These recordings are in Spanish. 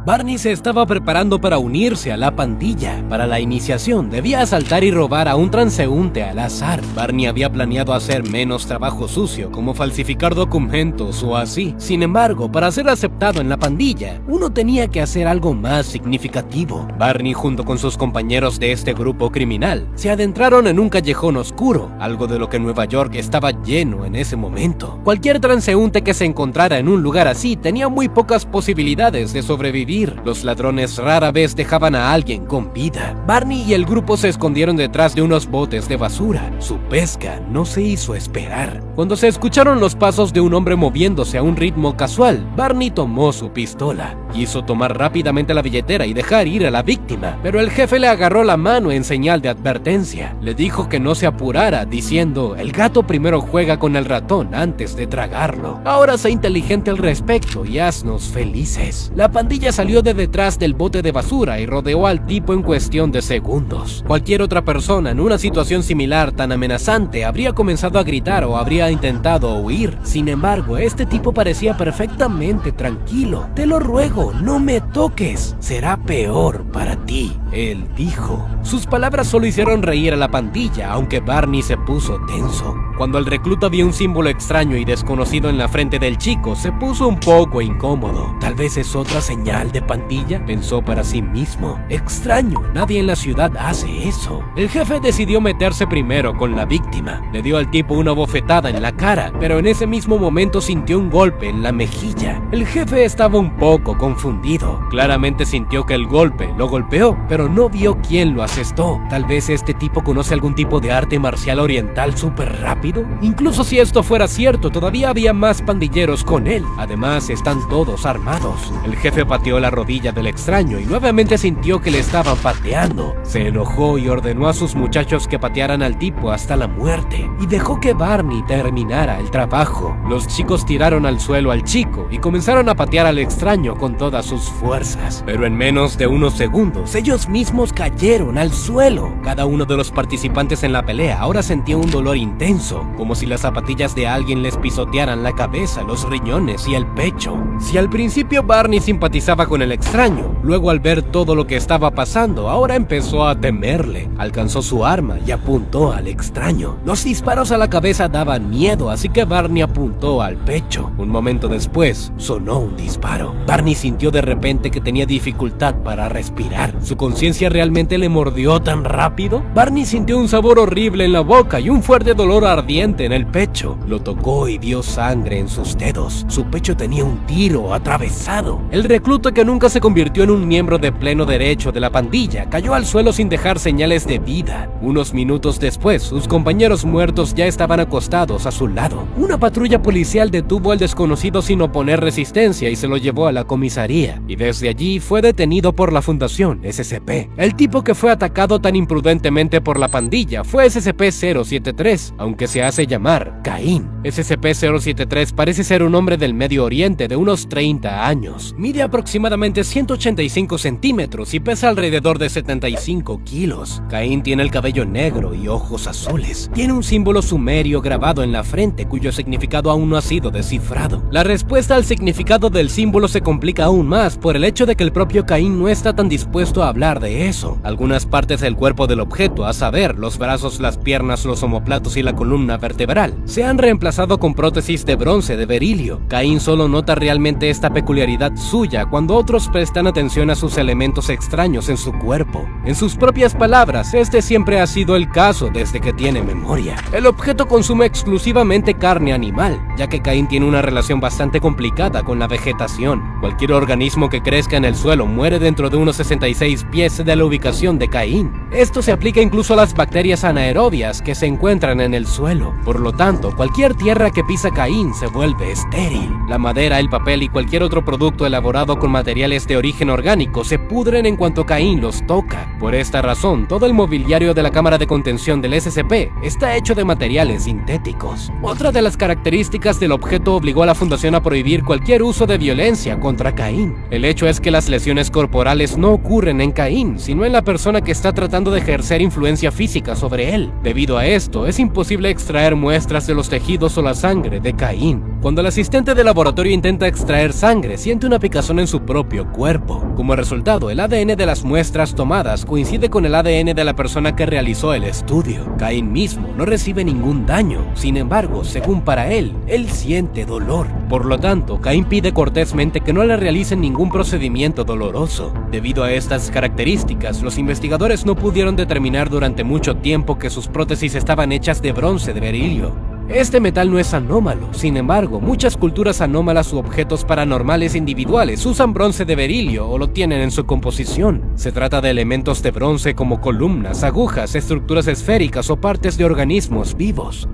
Barney se estaba preparando para unirse a la pandilla. Para la iniciación debía asaltar y robar a un transeúnte al azar. Barney había planeado hacer menos trabajo sucio, como falsificar documentos o así. Sin embargo, para ser aceptado en la pandilla, uno tenía que hacer algo más significativo. Barney, junto con sus compañeros de este grupo criminal, se adentraron en un callejón oscuro, algo de lo que Nueva York estaba lleno en ese momento. Cualquier transeúnte que se encontrara en un lugar así tenía muy pocas posibilidades de sobrevivir. Los ladrones rara vez dejaban a alguien con vida. Barney y el grupo se escondieron detrás de unos botes de basura. Su pesca no se hizo esperar. Cuando se escucharon los pasos de un hombre moviéndose a un ritmo casual, Barney tomó su pistola. Quiso tomar rápidamente la billetera y dejar ir a la víctima, pero el jefe le agarró la mano en señal de advertencia. Le dijo que no se apurara, diciendo: el gato primero juega con el ratón antes de tragarlo. Ahora sé inteligente al respecto y haznos felices. La pandilla salió de detrás del bote de basura y rodeó al tipo en cuestión de segundos. Cualquier otra persona en una situación similar tan amenazante habría comenzado a gritar o habría intentado huir. Sin embargo, este tipo parecía perfectamente tranquilo. Te lo ruego, no me toques, será peor para ti, él dijo. Sus palabras solo hicieron reír a la pandilla, aunque Barney se puso tenso. Cuando el recluta vio un símbolo extraño y desconocido en la frente del chico, se puso un poco incómodo. Tal vez es otra señal de pandilla, pensó para sí mismo. Extraño, nadie en la ciudad hace eso. El jefe decidió meterse primero con la víctima. Le dio al tipo una bofetada en la cara, pero en ese mismo momento sintió un golpe en la mejilla. El jefe estaba un poco confundido. Claramente sintió que el golpe lo golpeó, pero no vio quién lo asestó. Tal vez este tipo conoce algún tipo de arte marcial oriental súper rápido. Incluso si esto fuera cierto, todavía había más pandilleros con él. Además, están todos armados. El jefe pateó la rodilla del extraño y nuevamente sintió que le estaban pateando. Se enojó y ordenó a sus muchachos que patearan al tipo hasta la muerte, y dejó que Barney terminara el trabajo. Los chicos tiraron al suelo al chico y comenzaron a patear al extraño con todas sus fuerzas. Pero en menos de unos segundos, ellos mismos cayeron al suelo. Cada uno de los participantes en la pelea ahora sentía un dolor intenso, como si las zapatillas de alguien les pisotearan la cabeza, los riñones y el pecho. Si al principio Barney simpatizaba con el extraño, luego al ver todo lo que estaba pasando, ahora empezó a temerle. Alcanzó su arma y apuntó al extraño. Los disparos a la cabeza daban miedo, así que Barney apuntó al pecho. Un momento después, sonó un disparo. Barney sintió de repente que tenía dificultad para respirar. ¿Su conciencia realmente le mordió tan rápido? Barney sintió un sabor horrible en la boca y un fuerte dolor ardiente en el pecho. Lo tocó y vio sangre en sus dedos. Su pecho tenía un tiro atravesado. El recluta, que nunca se convirtió en un miembro de pleno derecho de la pandilla, cayó al suelo sin dejar señales de vida. Unos minutos después, sus compañeros muertos ya estaban acostados a su lado. Una patrulla policial detuvo al desconocido sin oponer resistencia y se lo llevó a la comisaría, y desde allí fue detenido por la Fundación SCP. El tipo que fue atacado tan imprudentemente por la pandilla fue SCP-073, aunque se hace llamar Caín. SCP-073 parece ser un hombre del Medio Oriente de unos 30 años. Mide aproximadamente 185 centímetros y pesa alrededor de 75 kilos. Caín tiene el cabello negro y ojos azules. Tiene un símbolo sumerio grabado en la frente cuyo significado aún no ha sido descifrado. La respuesta al significado del símbolo se complica aún más por el hecho de que el propio Caín no está tan dispuesto a hablar de eso. Algunas partes del cuerpo del objeto, a saber, los brazos, las piernas, los omoplatos y la columna vertebral, se han reemplazado con prótesis de bronce de berilio. Caín solo nota realmente esta peculiaridad suya cuando otros prestan atención a sus elementos extraños en su cuerpo. En sus propias palabras, este siempre ha sido el caso desde que tiene memoria. El objeto consume exclusivamente carne animal, ya que Caín tiene una relación bastante complicada con la vegetación. Cualquier organismo que crezca en el suelo muere dentro de unos 66 pies de la ubicación de Caín. Esto se aplica incluso a las bacterias anaerobias que se encuentran en el suelo. Por lo tanto, cualquier tierra que pisa Caín se vuelve estéril. La madera, el papel y cualquier otro producto elaborado con materiales de origen orgánico se pudren en cuanto Caín los toca. Por esta razón, todo el mobiliario de la cámara de contención del SCP está hecho de materiales sintéticos. Otra de las características del objeto obligó a la Fundación a prohibir cualquier uso de violencia contra Caín. El hecho es que las lesiones corporales no ocurren en Caín, sino en la persona que está tratando de ejercer influencia física sobre él. Debido a esto, es imposible extraer muestras de los tejidos o la sangre de Caín. Cuando el asistente de laboratorio intenta extraer sangre, siente una picazón en su propio cuerpo. Como resultado, el ADN de las muestras tomadas coincide con el ADN de la persona que realizó el estudio. Caín mismo no recibe ningún daño, sin embargo, según para él siente dolor. Por lo tanto, Caín pide cortésmente que no le realicen ningún procedimiento doloroso. Debido a estas características, los investigadores no pudieron determinar durante mucho tiempo que sus prótesis estaban hechas de bronce de berilio. Este metal no es anómalo, sin embargo, muchas culturas anómalas u objetos paranormales individuales usan bronce de berilio o lo tienen en su composición. Se trata de elementos de bronce como columnas, agujas, estructuras esféricas o partes de organismos vivos.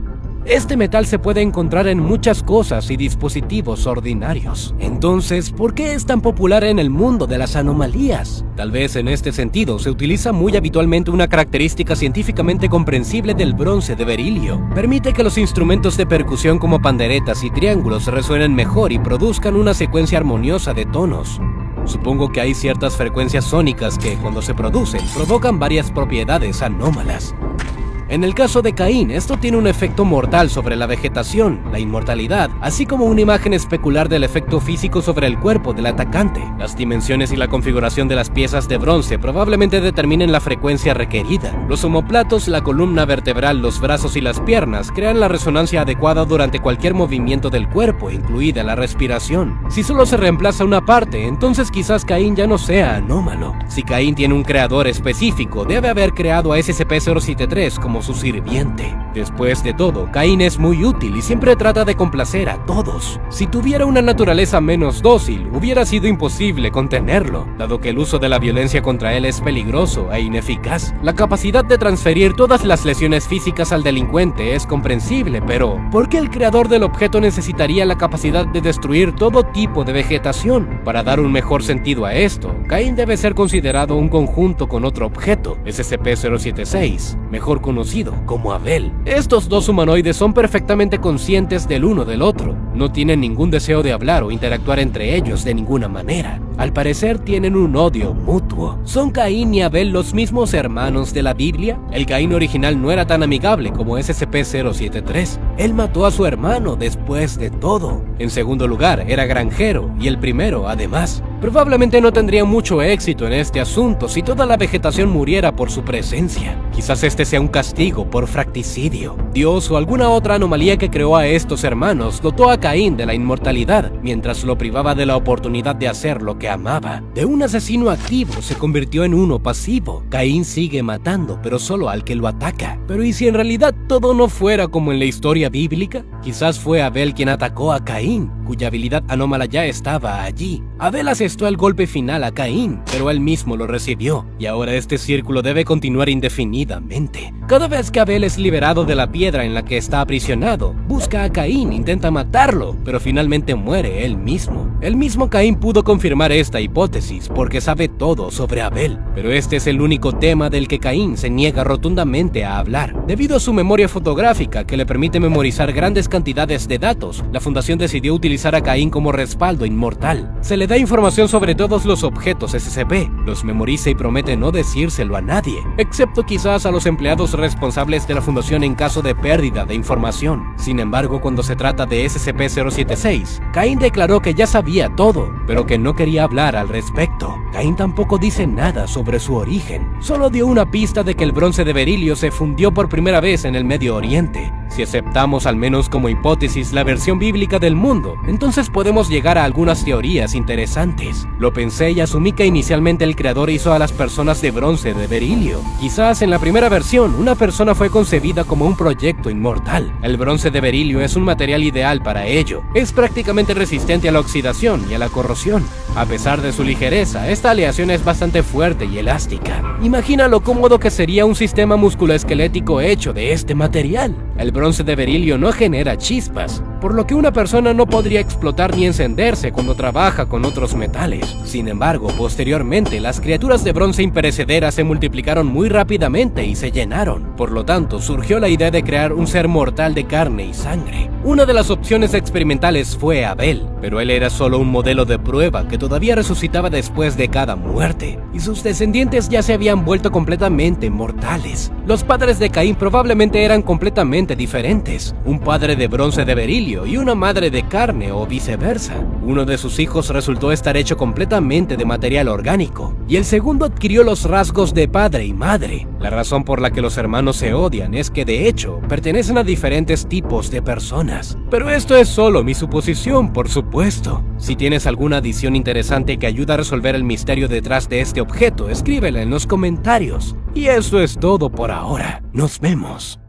Este metal se puede encontrar en muchas cosas y dispositivos ordinarios. Entonces, ¿por qué es tan popular en el mundo de las anomalías? Tal vez en este sentido se utiliza muy habitualmente una característica científicamente comprensible del bronce de berilio. Permite que los instrumentos de percusión como panderetas y triángulos resuenen mejor y produzcan una secuencia armoniosa de tonos. Supongo que hay ciertas frecuencias sónicas que, cuando se producen, provocan varias propiedades anómalas. En el caso de Caín, esto tiene un efecto mortal sobre la vegetación, la inmortalidad, así como una imagen especular del efecto físico sobre el cuerpo del atacante. Las dimensiones y la configuración de las piezas de bronce probablemente determinen la frecuencia requerida. Los omóplatos, la columna vertebral, los brazos y las piernas crean la resonancia adecuada durante cualquier movimiento del cuerpo, incluida la respiración. Si solo se reemplaza una parte, entonces quizás Caín ya no sea anómalo. Si Caín tiene un creador específico, debe haber creado a SCP-073 como su sirviente. Después de todo, Caín es muy útil y siempre trata de complacer a todos. Si tuviera una naturaleza menos dócil, hubiera sido imposible contenerlo, dado que el uso de la violencia contra él es peligroso e ineficaz. La capacidad de transferir todas las lesiones físicas al delincuente es comprensible, pero ¿por qué el creador del objeto necesitaría la capacidad de destruir todo tipo de vegetación? Para dar un mejor sentido a esto, Caín debe ser considerado un conjunto con otro objeto, SCP-076, mejor conocido como Abel. Estos dos humanoides son perfectamente conscientes del uno del otro. No tienen ningún deseo de hablar o interactuar entre ellos de ninguna manera. Al parecer tienen un odio mutuo. ¿Son Caín y Abel los mismos hermanos de la Biblia? El Caín original no era tan amigable como SCP-073. Él mató a su hermano después de todo. En segundo lugar, era granjero, y el primero, además. Probablemente no tendría mucho éxito en este asunto si toda la vegetación muriera por su presencia. Quizás este sea un castigo por fracticidio. Dios o alguna otra anomalía que creó a estos hermanos dotó a Caín de la inmortalidad, mientras lo privaba de la oportunidad de hacer lo que amaba. De un asesino activo se convirtió en uno pasivo. Caín sigue matando, pero solo al que lo ataca. Pero ¿y si en realidad todo no fuera como en la historia bíblica? Quizás fue Abel quien atacó a Caín, cuya habilidad anómala ya estaba allí. Abel asestó el golpe final a Caín, pero él mismo lo recibió, y ahora este círculo debe continuar indefinidamente. Cada vez que Abel es liberado de la piedra en la que está aprisionado, busca a Caín, intenta matarlo, pero finalmente muere él mismo. El mismo Caín pudo confirmar esta hipótesis porque sabe todo sobre Abel, pero este es el único tema del que Caín se niega rotundamente a hablar. Debido a su memoria fotográfica que le permite memorizar grandes cantidades de datos, la Fundación decidió utilizar a Caín como respaldo inmortal. Se le da información sobre todos los objetos SCP, los memoriza y promete no decírselo a nadie, excepto quizás a los empleados responsables de la Fundación en caso de pérdida de información. Sin embargo, cuando se trata de SCP-076, Caín declaró que ya sabía todo, pero que no quería hablar al respecto. Caín tampoco dice nada sobre su origen, solo dio una pista de que el bronce de berilio se fundió por primera vez en el Medio Oriente. Si aceptamos al menos como hipótesis la versión bíblica del mundo, entonces podemos llegar a algunas teorías interesantes. Lo pensé y asumí que inicialmente el creador hizo a las personas de bronce de berilio. Quizás en la primera versión, una persona fue concebida como un proyecto inmortal. El bronce de berilio es un material ideal para ello. Es prácticamente resistente a la oxidación y a la corrosión. A pesar de su ligereza, esta aleación es bastante fuerte y elástica. Imagina lo cómodo que sería un sistema musculoesquelético hecho de este material. El bronce de berilio no genera chispas, por lo que una persona no podría explotar ni encenderse cuando trabaja con otros metales. Sin embargo, posteriormente, las criaturas de bronce imperecederas se multiplicaron muy rápidamente y se llenaron. Por lo tanto, surgió la idea de crear un ser mortal de carne y sangre. Una de las opciones experimentales fue Abel, pero él era solo un modelo de prueba que todavía resucitaba después de cada muerte, y sus descendientes ya se habían vuelto completamente mortales. Los padres de Caín probablemente eran completamente diferentes diferentes, un padre de bronce de berilio y una madre de carne o viceversa. Uno de sus hijos resultó estar hecho completamente de material orgánico, y el segundo adquirió los rasgos de padre y madre. La razón por la que los hermanos se odian es que de hecho pertenecen a diferentes tipos de personas. Pero esto es solo mi suposición, por supuesto. Si tienes alguna adición interesante que ayuda a resolver el misterio detrás de este objeto, escríbela en los comentarios. Y eso es todo por ahora. Nos vemos.